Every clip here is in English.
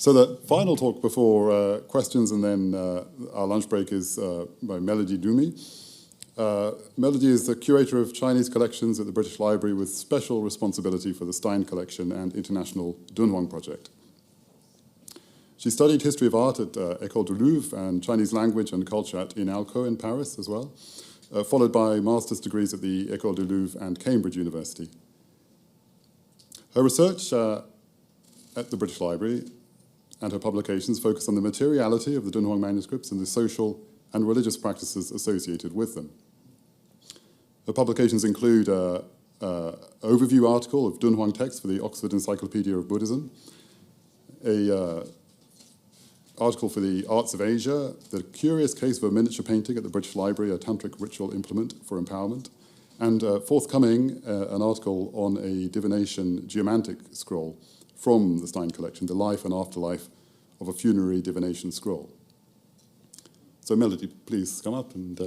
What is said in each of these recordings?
So the final talk before questions and then our lunch break is by Melody Doumy. Melody is the curator of Chinese collections at the British Library with special responsibility for the Stein collection and international Dunhuang project. She studied history of art at École du Louvre and Chinese language and culture at INALCO in Paris as well, followed by master's degrees at the École du Louvre and Cambridge University. Her research at the British Library and her publications focus on the materiality of the Dunhuang manuscripts and the social and religious practices associated with them. Her publications include an overview article of Dunhuang texts for the Oxford Encyclopedia of Buddhism, an article for the Arts of Asia, the curious case of a miniature painting at the British Library, a tantric ritual implement for empowerment, and forthcoming, an article on a divination geomantic scroll from the Stein collection, the life and afterlife of a funerary divination scroll. So Melody, please come up and...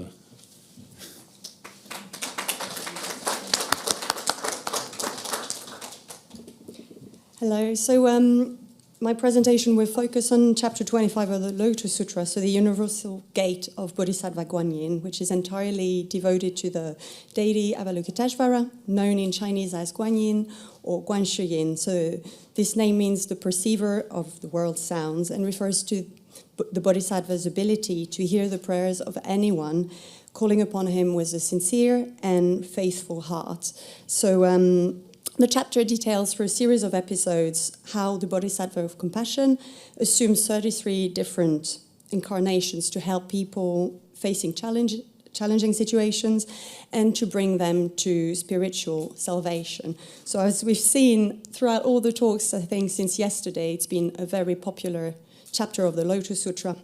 Hello, so my presentation will focus on chapter 25 of the Lotus Sutra, so the universal gate of Bodhisattva Guanyin, which is entirely devoted to the deity Avalokitesvara, known in Chinese as Guanyin or Guanshuyin. So this name means the perceiver of the world's sounds and refers to the Bodhisattva's ability to hear the prayers of anyone calling upon him with a sincere and faithful heart. So the chapter details for a series of episodes how the Bodhisattva of compassion assumes 33 different incarnations to help people facing challenging situations and to bring them to spiritual salvation. So as we've seen throughout all the talks, I think since yesterday, it's been a very popular chapter of the Lotus Sutra.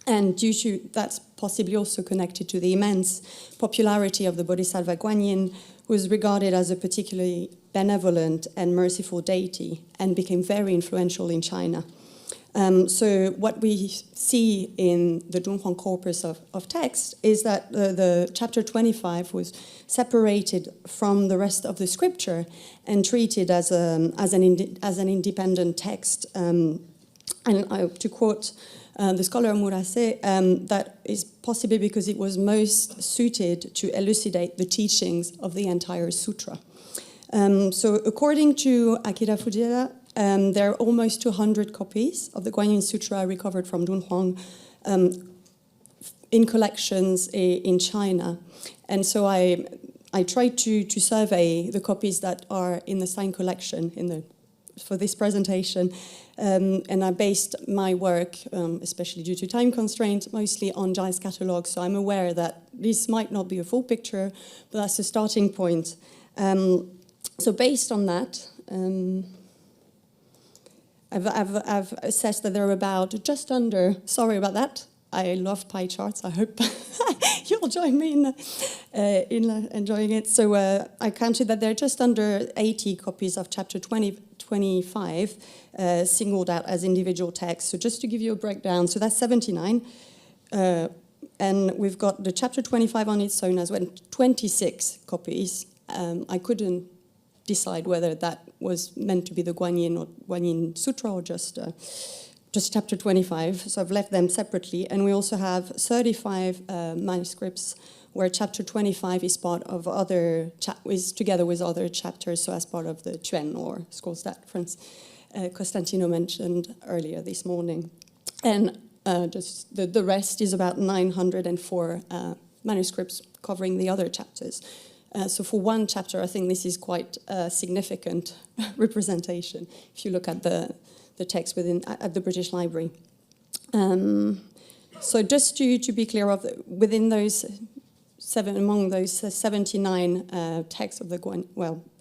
And due to that's possibly also connected to the immense popularity of the Bodhisattva Guanyin, who was regarded as a particularly benevolent and merciful deity and became very influential in China. So what we see in the Dunhuang corpus of text is that the chapter 25 was separated from the rest of the scripture and treated as an independent text. And to quote the scholar Murase, that is possibly because it was most suited to elucidate the teachings of the entire sutra. So according to Akira Fujita, there are almost 200 copies of the Guanyin Sutra recovered from Dunhuang in collections in China. And so I tried to survey the copies that are in the Stein collection for this presentation. And I based my work, especially due to time constraints, mostly on Giles catalogue. So I'm aware that this might not be a full picture, but that's a starting point. So based on that, I've assessed that there are about just under, sorry about that, I love pie charts, I hope you'll join me in enjoying it. So I counted that there are just under 80 copies of chapter 25 singled out as individual texts. So just to give you a breakdown, so that's 79. And we've got the chapter 25 on its own as well, 26 copies. I couldn't decide whether that was meant to be the Guanyin or Guanyin Sutra or just chapter 25. So I've left them separately. And we also have 35 manuscripts where chapter 25 is part of is together with other chapters, so as part of the Quan or scrolls that Costantino mentioned earlier this morning. And just the rest is about 904 manuscripts covering the other chapters. So for one chapter, I think this is quite a significant representation if you look at the text at the British Library. So just to be clear, within those among those 79 texts of the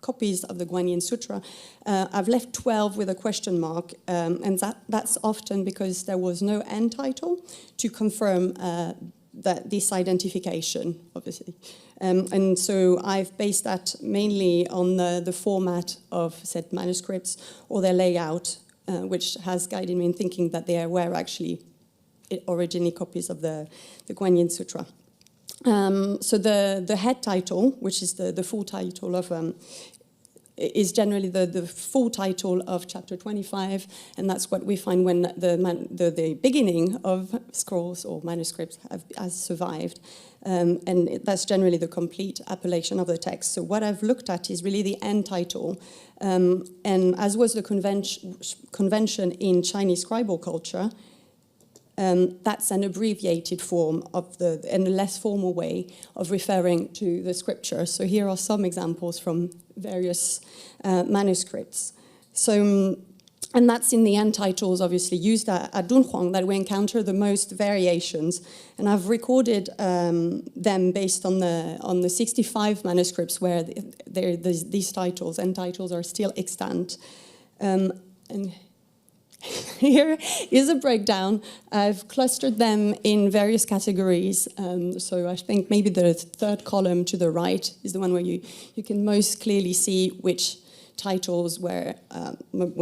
copies of the Guanyin Sutra, I've left 12 with a question mark, and that's often because there was no end title to confirm that this identification, obviously. And so I've based that mainly on the format of said manuscripts or their layout, which has guided me in thinking that they were actually originally copies of the Guanyin Sutra. So the head title, which is the full title of is generally the full title of chapter 25, and that's what we find when the beginning of scrolls or manuscripts has survived. And that's generally the complete appellation of the text. So what I've looked at is really the end title, and as was the convention in Chinese scribal culture, that's an abbreviated form and a less formal way of referring to the scripture. So here are some examples from various manuscripts. So, and that's in the end titles, obviously, used at Dunhuang that we encounter the most variations. And I've recorded them based on the 65 manuscripts where these titles, end titles, are still extant. And here is a breakdown. I've clustered them in various categories. So I think maybe the third column to the right is the one where you can most clearly see which titles were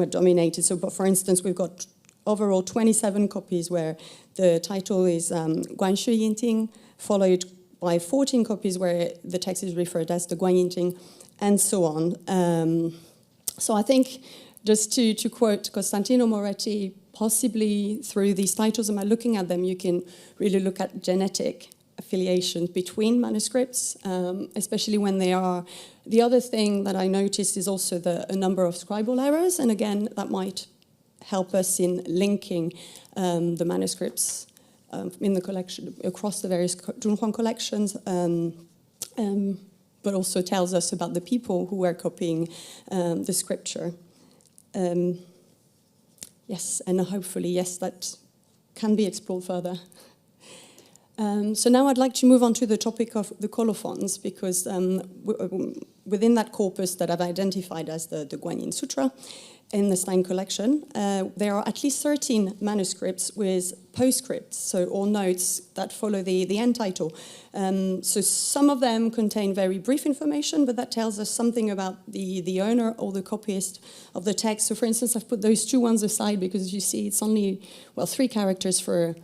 dominated. So, but for instance, we've got overall 27 copies where the title is Guanyin Sutra, followed by 14 copies where the text is referred as the Guanyin Sutra, and so on. So I think, just to quote Costantino Moretti, possibly through these titles, and by looking at them, you can really look at genetic affiliations between manuscripts, especially when they are. The other thing that I noticed is also a number of scribal errors, and again, that might help us in linking the manuscripts in the collection across the various Dunhuang collections, but also tells us about the people who were copying the scripture. Yes, and hopefully, yes, that can be explored further. So now I'd like to move on to the topic of the colophons, because within that corpus that I've identified as the Guanyin Sutra in the Stein collection, there are at least 13 manuscripts with postscripts, or notes that follow the end title. So some of them contain very brief information, but that tells us something about the owner or the copyist of the text. So for instance, I've put those two ones aside because you see it's only, 3 characters for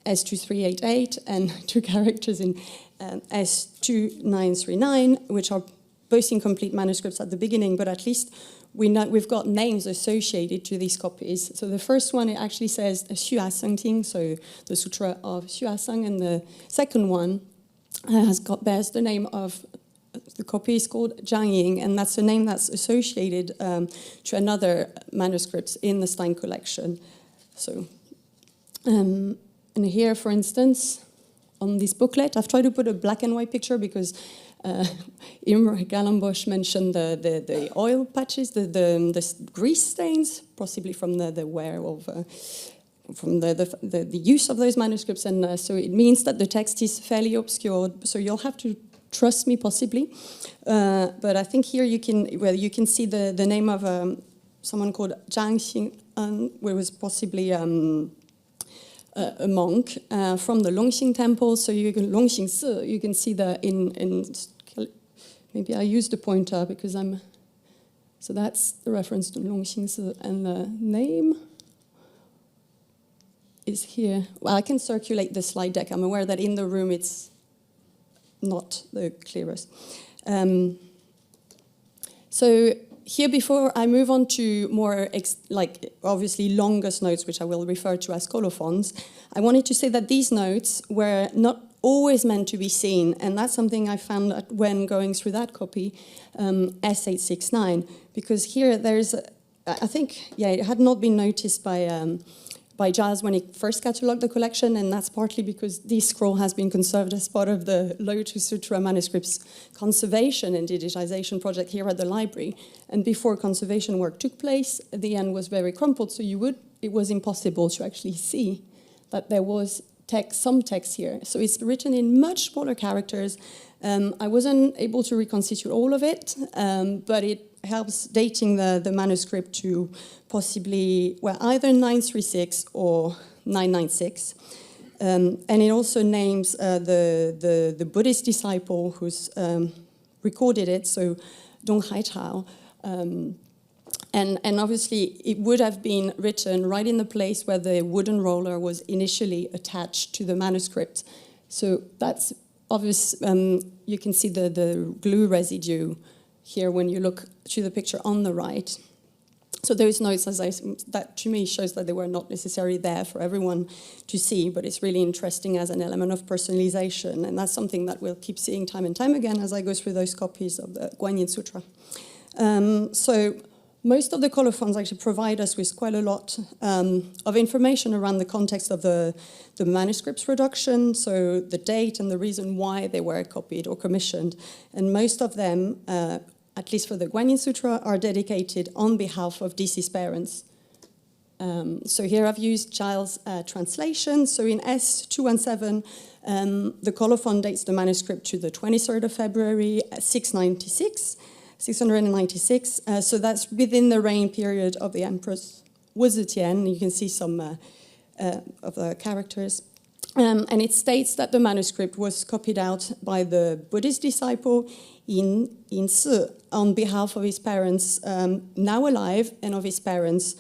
S2388 and 2 characters in S2939, which are both incomplete manuscripts at the beginning, but at least we've got names associated to these copies. So the first one, it actually says Xua Seng Ting, so the Sutra of Xua Seng, and the second one bears the name of the copy is called Zhang Ying, and that's a name that's associated to another manuscript in the Stein collection. So, and here, for instance, on this booklet, I've tried to put a black and white picture because Imre Gallenbosch mentioned the oil patches, the grease stains, possibly from the wear of, from the use of those manuscripts, and so it means that the text is fairly obscured. So you'll have to trust me, possibly, but I think here you can see the name of someone called Zhang Xing, who was possibly a monk from the Longxing temple. So you can Longxing Si, you can see in maybe I used the pointer because so that's the reference to Longxing Si, and the name is here. Well, I can circulate the slide deck. I'm aware that in the room it's not the clearest. So here, before I move on to more, obviously longest notes, which I will refer to as colophons, I wanted to say that these notes were not always meant to be seen, and that's something I found when going through that copy, S869, because here there's, I think, it had not been noticed by Giles when he first catalogued the collection, and that's partly because this scroll has been conserved as part of the Lotus Sutra manuscripts conservation and digitization project here at the library. And before conservation work took place, the end was very crumpled, so it was impossible to actually see that there was some text here. So it's written in much smaller characters. I wasn't able to reconstitute all of it, but it helps dating the manuscript to possibly, either 936 or 996. And it also names the Buddhist disciple who's recorded it, so Dong Haitao. And obviously, it would have been written right in the place where the wooden roller was initially attached to the manuscript. So that's obvious. You can see the glue residue here when you look to the picture on the right. So those notes, that to me shows that they were not necessarily there for everyone to see, but it's really interesting as an element of personalization, and that's something that we'll keep seeing time and time again as I go through those copies of the Guanyin Sutra. So most of the colophons actually provide us with quite a lot of information around the context of the manuscript's production, so the date and the reason why they were copied or commissioned, and most of them, at least for the Guanyin Sutra, are dedicated on behalf of deceased parents. So here I've used Giles' translation. So in S217, the colophon dates the manuscript to the 23rd of February, 696. So that's within the reign period of the Empress Wuzetian. You can see some of the characters. And it states that the manuscript was copied out by the Buddhist disciple in Si on behalf of his parents, now alive, and of his parents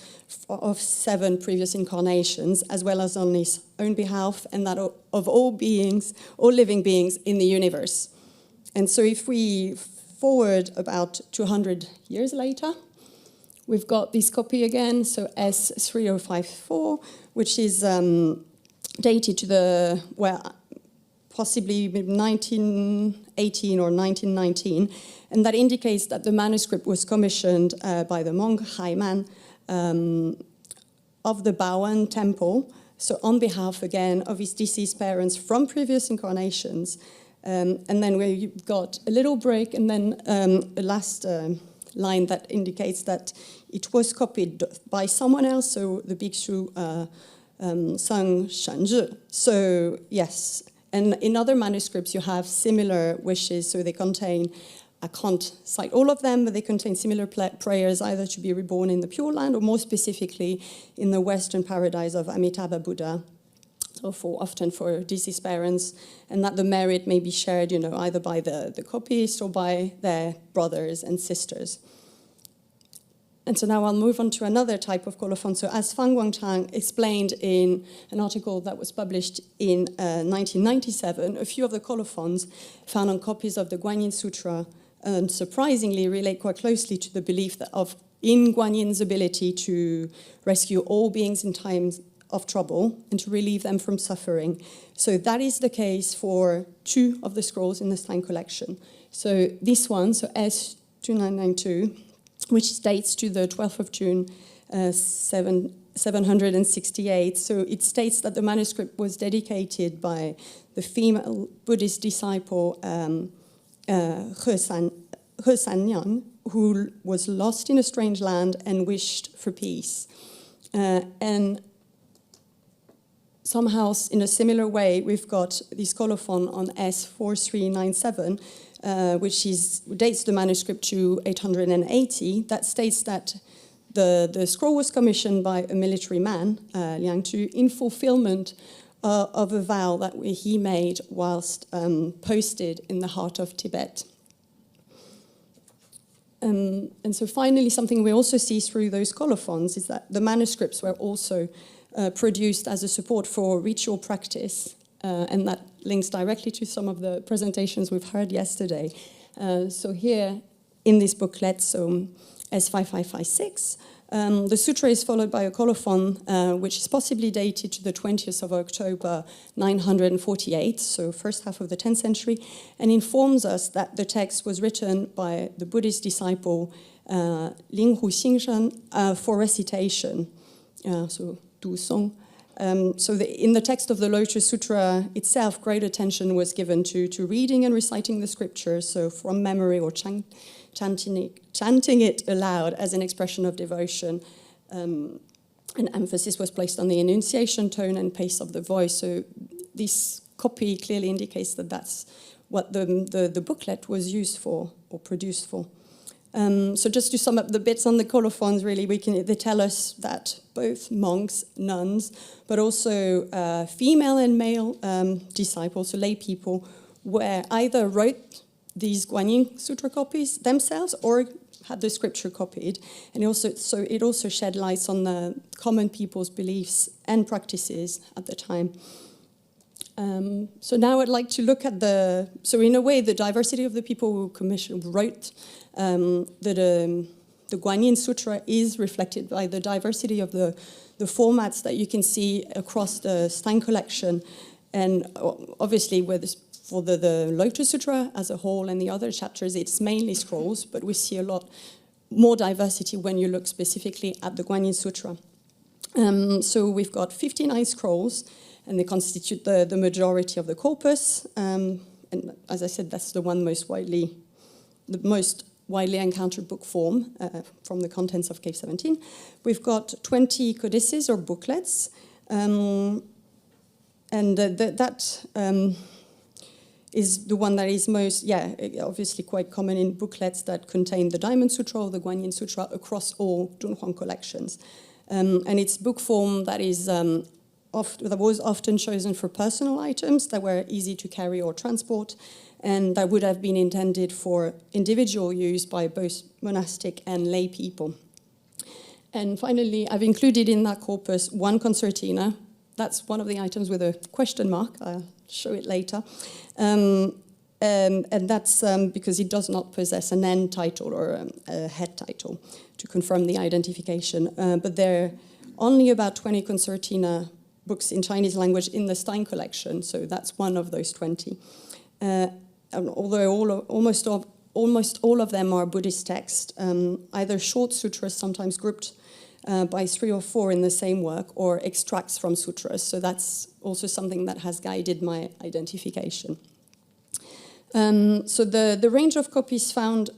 of 7 previous incarnations, as well as on his own behalf and that of all beings, all living beings in the universe. And so if we forward about 200 years later, we've got this copy again, so S3054, which is dated to the, well, possibly 1918 or 1919, and that indicates that the manuscript was commissioned by the monk Haiman of the Baoan temple, so on behalf, again, of his deceased parents from previous incarnations. And then we've got a little break, and then a last line that indicates that it was copied by someone else, so the bhikshu Sang Shanzhi. So, yes. And in other manuscripts, you have similar wishes, so they contain, I can't cite all of them, but they contain similar prayers, either to be reborn in the Pure Land, or more specifically, in the Western paradise of Amitabha Buddha, so often for deceased parents, and that the merit may be shared, either by the copyist or by their brothers and sisters. And so now I'll move on to another type of colophon. So as Fang Guangchang explained in an article that was published in 1997, a few of the colophons found on copies of the Guanyin Sutra surprisingly relate quite closely to the belief in Guanyin's ability to rescue all beings in times of trouble and to relieve them from suffering. So that is the case for 2 of the scrolls in the Stein collection. So this one, so S2992, which dates to the 12th of June, 768. So it states that the manuscript was dedicated by the female Buddhist disciple He Sanyan, who was lost in a strange land and wished for peace. And somehow, in a similar way, we've got this colophon on S4397, which dates the manuscript to 880, that states that the scroll was commissioned by a military man, Liang Tu, in fulfillment of a vow that he made whilst posted in the heart of Tibet. And so finally, something we also see through those colophons is that the manuscripts were also produced as a support for ritual practice, and that links directly to some of the presentations we've heard yesterday. So here in this booklet, so S5556, the sutra is followed by a colophon, which is possibly dated to the 20th of October, 948, so first half of the 10th century, and informs us that the text was written by the Buddhist disciple Ling Hu Xingshan for recitation, so Du Song. So in the text of the Lotus Sutra itself, great attention was given to reading and reciting the scriptures, so from memory or chanting it aloud as an expression of devotion. An emphasis was placed on the enunciation, tone, and pace of the voice. So this copy clearly indicates that that's what the booklet was used for or produced for. So just to sum up the bits on the colophons, really, they tell us that both monks, nuns, but also female and male disciples, so lay people, were either wrote these Guanyin Sutra copies themselves or had the scripture copied. And it also shed light on the common people's beliefs and practices at the time. So now I'd like to look at so in a way, the diversity of the people who wrote the Guanyin Sutra is reflected by the diversity of the formats that you can see across the Stein collection. And obviously, for the Lotus Sutra as a whole and the other chapters, it's mainly scrolls, but we see a lot more diversity when you look specifically at the Guanyin Sutra. So we've got 59 scrolls, and they constitute the majority of the corpus. And as I said, that's the most widely encountered book form from the contents of Cave 17. We've got 20 codices or booklets, and that is the one that is most, obviously quite common in booklets that contain the Diamond Sutra or the Guanyin Sutra across all Dunhuang collections. And it's book form that is that was often chosen for personal items that were easy to carry or transport, and that would have been intended for individual use by both monastic and lay people. And finally, I've included in that corpus one concertina. That's one of the items with a question mark. I'll show it later. And that's because it does not possess an end title or a head title to confirm the identification. But there are only about 20 concertina books in Chinese language in the Stein collection, so that's one of those 20. Although almost all of them are Buddhist texts, either short sutras, sometimes grouped by 3 or 4 in the same work, or extracts from sutras. So that's also something that has guided my identification. So the range of copies found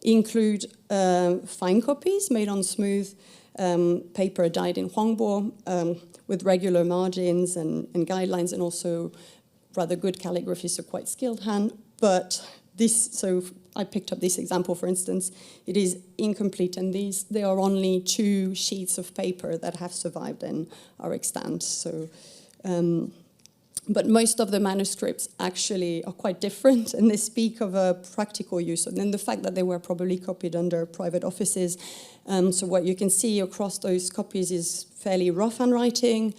include fine copies made on smooth paper dyed in huangbo with regular margins and guidelines, and also rather good calligraphy, so quite skilled hand. But so I picked up this example, for instance. It is incomplete, and there are only 2 sheets of paper that have survived and are extant. So, but most of the manuscripts actually are quite different, and they speak of a practical use. And then the fact that they were probably copied under private offices. So what you can see across those copies is fairly rough handwriting,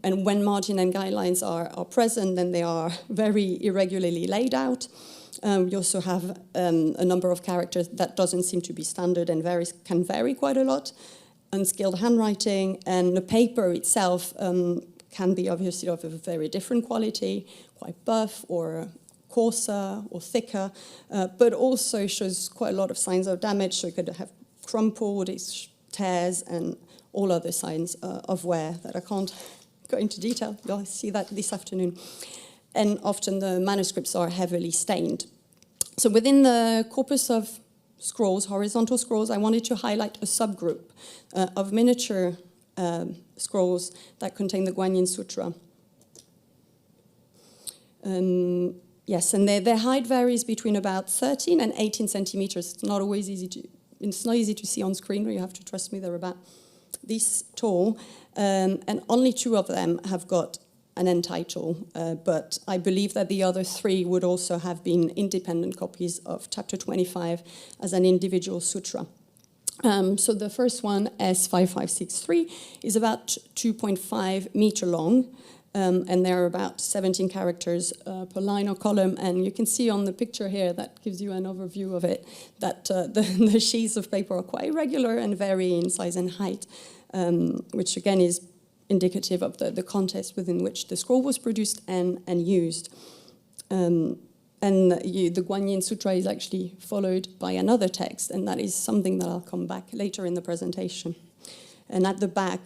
and when margin and guidelines are present, then they are very irregularly laid out. You also have a number of characters that doesn't seem to be standard and can vary quite a lot. Unskilled handwriting, and the paper itself can be obviously of a very different quality, quite buff or coarser or thicker, but also shows quite a lot of signs of damage. So you could have crumpled, tears, and all other signs of wear that I can't go into detail. You'll see that this afternoon. And often the manuscripts are heavily stained. So within the corpus of scrolls, horizontal scrolls, I wanted to highlight a subgroup of miniature scrolls that contain the Guanyin Sutra. Yes, and their height varies between about 13 and 18 centimeters. It's not easy to see on screen, or you have to trust me, they're about this tall. And only 2 of them have got an end title, but I believe that the other 3 would also have been independent copies of chapter 25 as an individual sutra. So the first one, S5563, is about 2.5 meter long, and there are about 17 characters per line or column. And you can see on the picture here, that gives you an overview of it, that the sheets of paper are quite irregular and vary in size and height, which again is indicative of the context within which the scroll was produced and used. The Guanyin Sutra is actually followed by another text, and that is something that I'll come back later in the presentation. And at the back,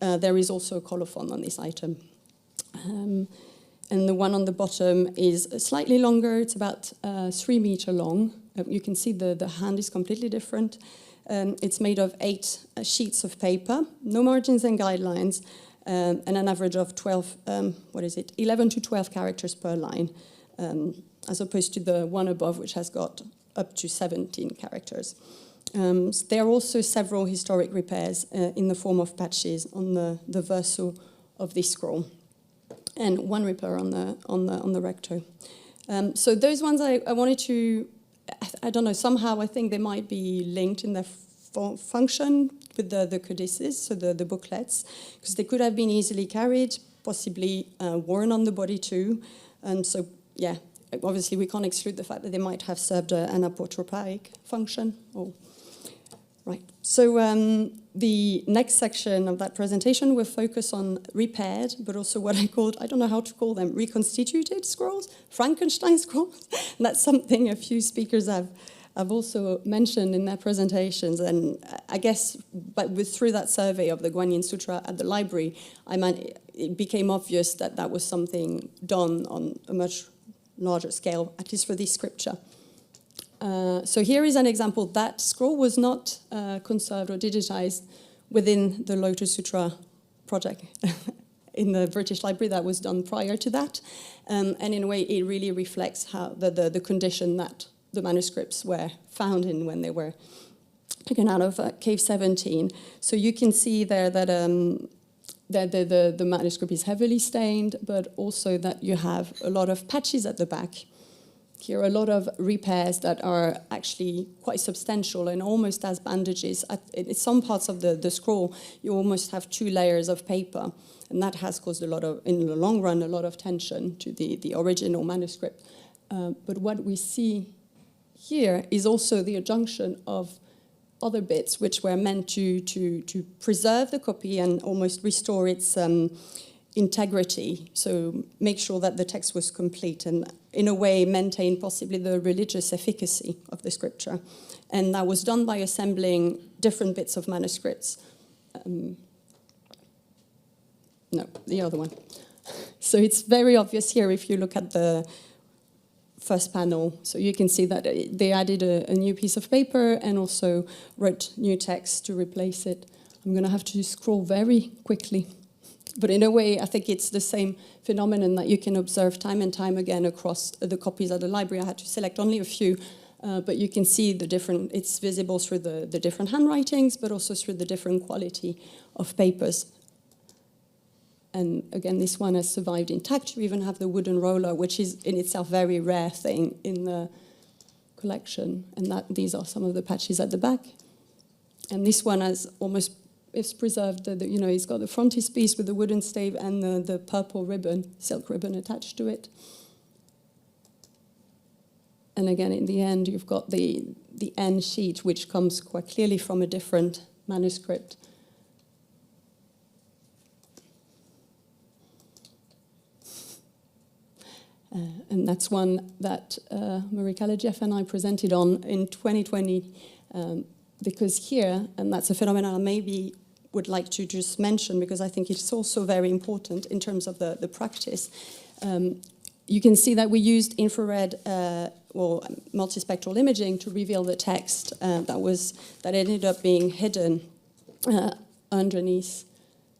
there is also a colophon on this item. And the one on the bottom is slightly longer. It's about 3 meter long. You can see the hand is completely different. It's made of 8 sheets of paper, no margins and guidelines, and an average of 11 to 12 characters per line, as opposed to the one above, which has got up to 17 characters. There are also several historic repairs in the form of patches on the verso of this scroll, and one repair on the recto. So those ones I wanted to, I don't know, somehow I think they might be linked in their function with the codices, so the booklets, because they could have been easily carried, possibly worn on the body too. And so, yeah, obviously we can't exclude the fact that they might have served an apotropaic function. Right. So the next section of that presentation will focus on repaired, but also what I called, I don't know how to call them, reconstituted scrolls, Frankenstein scrolls. And that's something a few speakers have also mentioned in their presentations. And I guess through that survey of the Guanyin Sutra at the library, it became obvious that that was something done on a much larger scale, at least for this scripture. So here is an example. That scroll was not conserved or digitized within the Lotus Sutra project in the British Library. That was done prior to that. And in a way, it really reflects how the condition that the manuscripts were found in when they were taken out of Cave 17. So you can see there that the manuscript is heavily stained, but also that you have a lot of patches at the back. Here are a lot of repairs that are actually quite substantial and almost as bandages. In some parts of the scroll, you almost have 2 layers of paper, and that has caused a lot of, in the long run, a lot of tension to the original manuscript. But what we see here is also the adjunction of other bits which were meant to preserve the copy and almost restore its integrity, so make sure that the text was complete and in a way maintain possibly the religious efficacy of the scripture. And that was done by assembling different bits of manuscripts. No, the other one. So it's very obvious here if you look at the first panel. So you can see that they added a new piece of paper and also wrote new text to replace it. I'm going to have to scroll very quickly. But in a way, I think it's the same phenomenon that you can observe time and time again across the copies at the library. I had to select only a few, but you can see the different, it's visible through the different handwritings, but also through the different quality of papers. And again, this one has survived intact. You even have the wooden roller, which is in itself a very rare thing in the collection. And these are some of the patches at the back. And this one has almost, it's preserved, it's got the frontispiece with the wooden stave and the purple ribbon, silk ribbon attached to it. And again, in the end, you've got the end sheet, which comes quite clearly from a different manuscript. And that's one that Marika Jeff and I presented on in 2020, because here, and that's a phenomenon I maybe would like to just mention, because I think it's also very important in terms of the practice. You can see that we used infrared or multispectral imaging to reveal the text that ended up being hidden underneath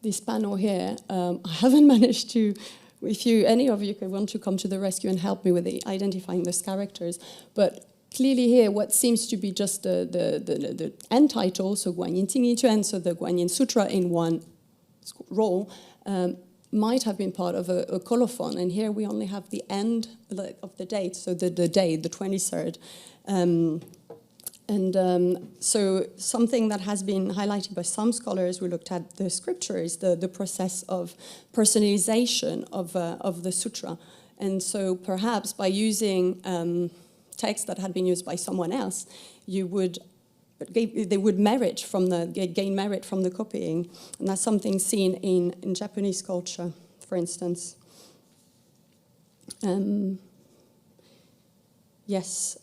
this panel here. I haven't managed to. If any of you want to come to the rescue and help me with identifying those characters, but clearly here, what seems to be just the end title, so Guanyin Sutra, so the Guanyin Sutra in one roll, might have been part of a colophon, and here we only have the end of the date, so the day, the 23rd. So something that has been highlighted by some scholars who looked at the scripture is the process of personalization of the sutra. And so perhaps by using text that had been used by someone else, they would gain merit from the copying. And that's something seen in Japanese culture, for instance. Yes.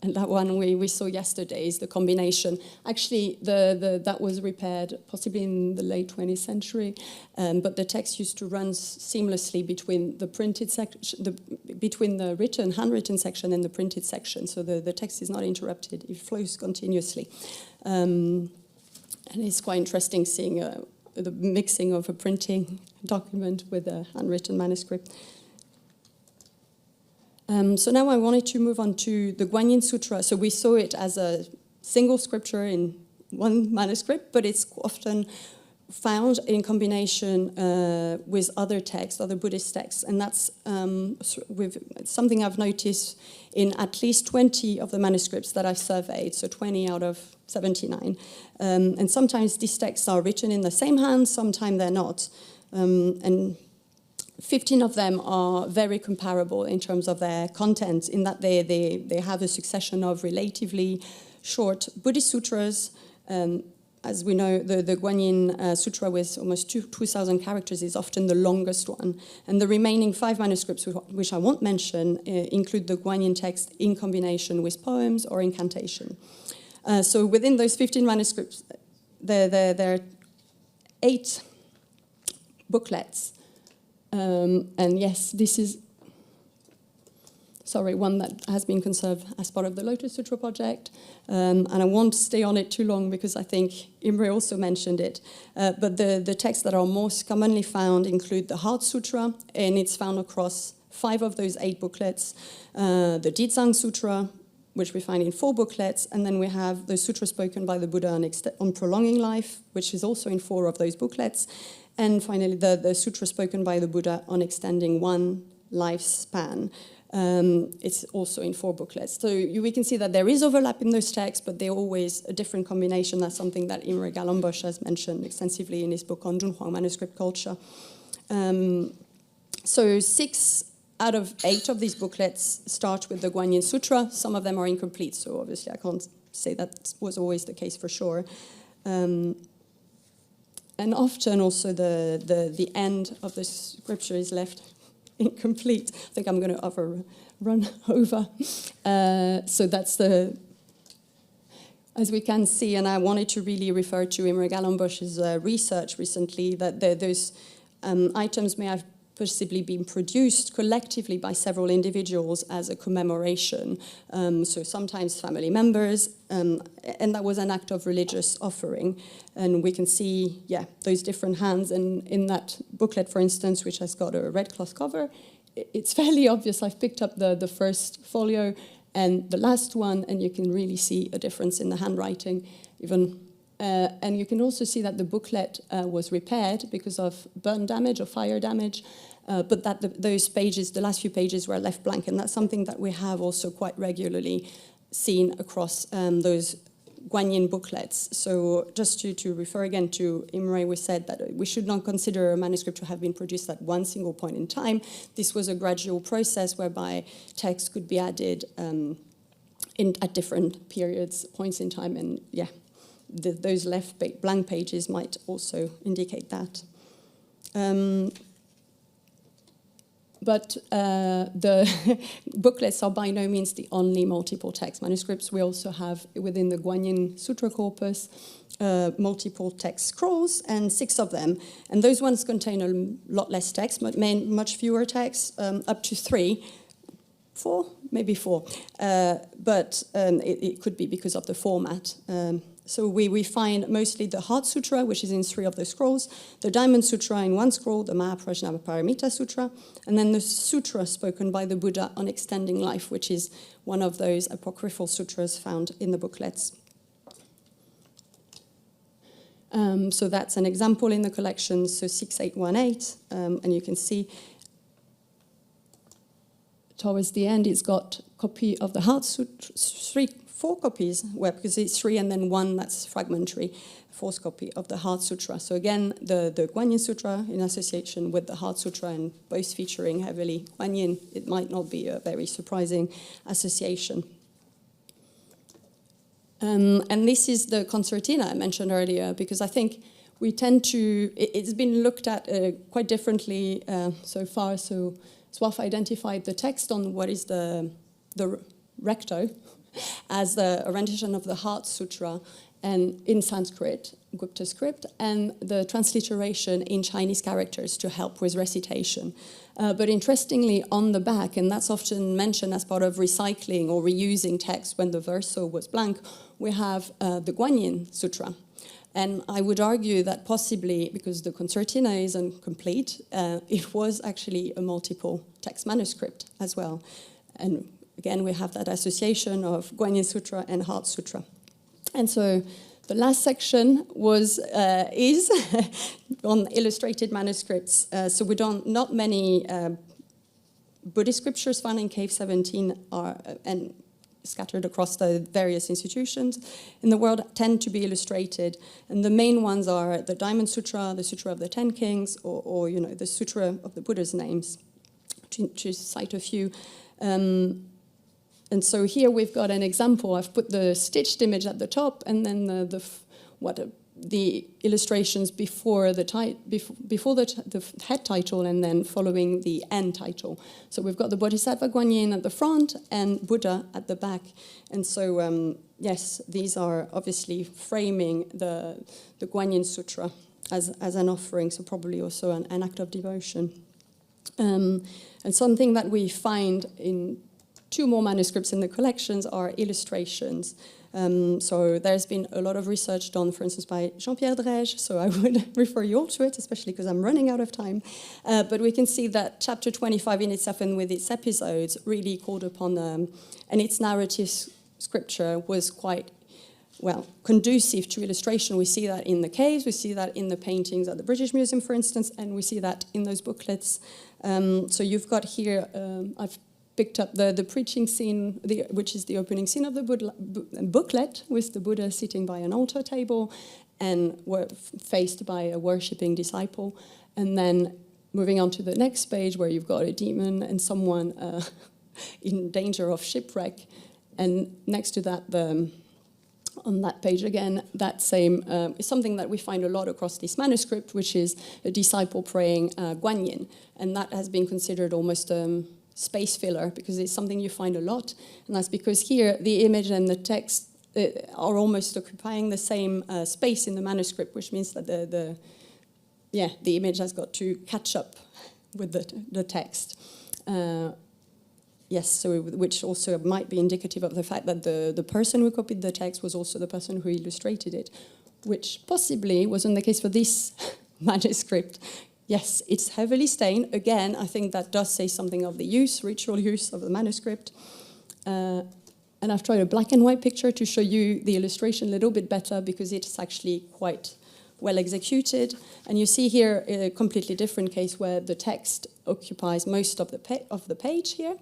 And that one we saw yesterday is the combination. Actually, that was repaired possibly in the late 20th century, but the text used to run seamlessly between the printed section, between the handwritten section and the printed section. So the text is not interrupted; it flows continuously, and it's quite interesting seeing the mixing of a printing document with a handwritten manuscript. So now I wanted to move on to the Guanyin Sutra. So we saw it as a single scripture in one manuscript, but it's often found in combination with other texts, other Buddhist texts, and that's something I've noticed in at least 20 of the manuscripts that I've surveyed, so 20 out of 79. And sometimes these texts are written in the same hand, sometimes they're not. And 15 of them are very comparable in terms of their content, in that they have a succession of relatively short Buddhist sutras. As we know, the Guanyin Sutra with almost 2,000 characters is often the longest one. And the remaining 5 manuscripts, which I won't mention, include the Guanyin text in combination with poems or incantation. So within those 15 manuscripts, there are 8 booklets. And yes, this is, one that has been conserved as part of the Lotus Sutra project. And I won't stay on it too long because I think Imre also mentioned it. But the texts that are most commonly found include the Heart Sutra, and it's found across 5 of those 8 booklets. The Guanyin Sutra, which we find in 4 booklets, and then we have the sutra spoken by the Buddha on prolonging life, which is also in 4 of those booklets. And finally, the sutra spoken by the Buddha on extending one lifespan. It's also in 4 booklets. So we can see that there is overlap in those texts, but they're always a different combination. That's something that Imre Gallenbosch has mentioned extensively in his book on Dunhuang manuscript culture. So 6 out of 8 of these booklets start with the Guanyin Sutra. Some of them are incomplete, so obviously I can't say that was always the case for sure. And often also the end of the scripture is left incomplete. I think I'm going to run over. So that's as we can see, and I wanted to really refer to Imre Gallenbosch's research recently, that those items may have possibly been produced collectively by several individuals as a commemoration. So sometimes family members, and that was an act of religious offering. And we can see, those different hands. And in that booklet, for instance, which has got a red cloth cover, it's fairly obvious. I've picked up the first folio and the last one, and you can really see a difference in the handwriting, even. And you can also see that the booklet was repaired because of burn damage or fire damage, but that those pages, the last few pages, were left blank. And that's something that we have also quite regularly seen across those Guanyin booklets. So just to refer again to Imre, we said that we should not consider a manuscript to have been produced at one single point in time. This was a gradual process whereby text could be added at different points in time, and those left blank pages might also indicate that. But the booklets are by no means the only multiple text manuscripts. We also have, within the Guanyin Sutra corpus, multiple text scrolls, and 6 of them. And those ones contain a lot less text, but much fewer texts, up to 3. 4, maybe 4. But it could be because of the format. So we find mostly the Heart Sutra, which is in 3 of the scrolls, the Diamond Sutra in 1 scroll, the Mahaprajnaparamita Sutra, and then the Sutra spoken by the Buddha on extending life, which is one of those apocryphal sutras found in the booklets. So that's an example in the collection, so 6818, and you can see towards the end it's got a copy of the Heart Sutra, 4 copies, because it's 3 and then 1 that's fragmentary, 4th copy of the Heart Sutra. So again, the Guanyin Sutra in association with the Heart Sutra, and both featuring heavily Guanyin, it might not be a very surprising association. And this is the concertina I mentioned earlier, because I think we tend to, it's been looked at quite differently so far. So Swaf identified the text on what is the recto as a rendition of the Heart Sutra, and in Sanskrit, Gupta script, and the transliteration in Chinese characters to help with recitation. But interestingly, on the back, and that's often mentioned as part of recycling or reusing text when the verso was blank, we have the Guanyin Sutra. And I would argue that possibly, because the concertina isn't complete, it was actually a multiple text manuscript as well. And again, we have that association of Guanyin Sutra and Heart Sutra. And so The last section is on illustrated manuscripts. So we not many Buddhist scriptures found in Cave 17 are and scattered across the various institutions in the world tend to be illustrated, and the main ones are the Diamond Sutra, the Sutra of the Ten Kings, or the Sutra of the Buddha's names, to cite a few. And so here we've got an example. I've put the stitched image at the top, and then the illustrations before the head title, and then following the end title. So we've got the Bodhisattva Guanyin at the front and Buddha at the back. And so yes, these are obviously framing the Guanyin Sutra as an offering, so probably also an act of devotion. And something that we find in 2 more manuscripts in the collections are illustrations. So there's been a lot of research done, for instance, by Jean-Pierre Drège, so I would refer you all to it, especially because I'm running out of time. But we can see that chapter 25 in itself and with its episodes really called upon, and its narrative scripture was quite, conducive to illustration. We see that in the caves, we see that in the paintings at the British Museum, for instance, and we see that in those booklets. So you've got here, I've picked up the preaching scene, which is the opening scene of the booklet, with the Buddha sitting by an altar table and faced by a worshipping disciple. And then moving on to the next page, where you've got a demon and someone in danger of shipwreck. And next to that, on that page again, that same is something that we find a lot across this manuscript, which is a disciple praying Guanyin. And that has been considered almost space filler, because it's something you find a lot, and that's because here the image and the text are almost occupying the same space in the manuscript, which means that the image has got to catch up with the text. Yes, so which also might be indicative of the fact that the person who copied the text was also the person who illustrated it, which possibly wasn't the case for this manuscript. Yes, it's heavily stained. Again, I think that does say something of the ritual use of the manuscript. And I've tried a black and white picture to show you the illustration a little bit better, because it's actually quite well executed. And you see here a completely different case where the text occupies most of the page here.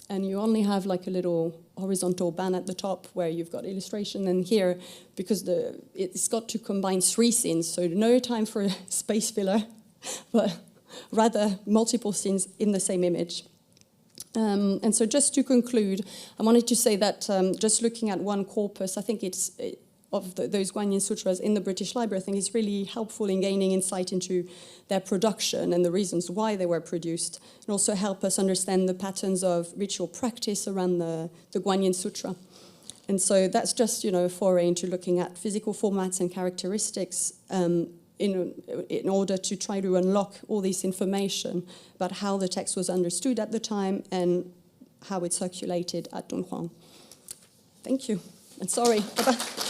And you only have like a little horizontal band at the top where you've got illustration. And here, because it's got to combine 3 scenes, so no time for space filler, but rather multiple scenes in the same image. And so just to conclude, I wanted to say that just looking at one corpus, I think those Guanyin Sutras in the British Library, I think is really helpful in gaining insight into their production and the reasons why they were produced, and also help us understand the patterns of ritual practice around the Guanyin Sutra. And so that's just, a foray into looking at physical formats and characteristics in order to try to unlock all this information about how the text was understood at the time and how it circulated at Dunhuang. Thank you, and sorry. Bye-bye.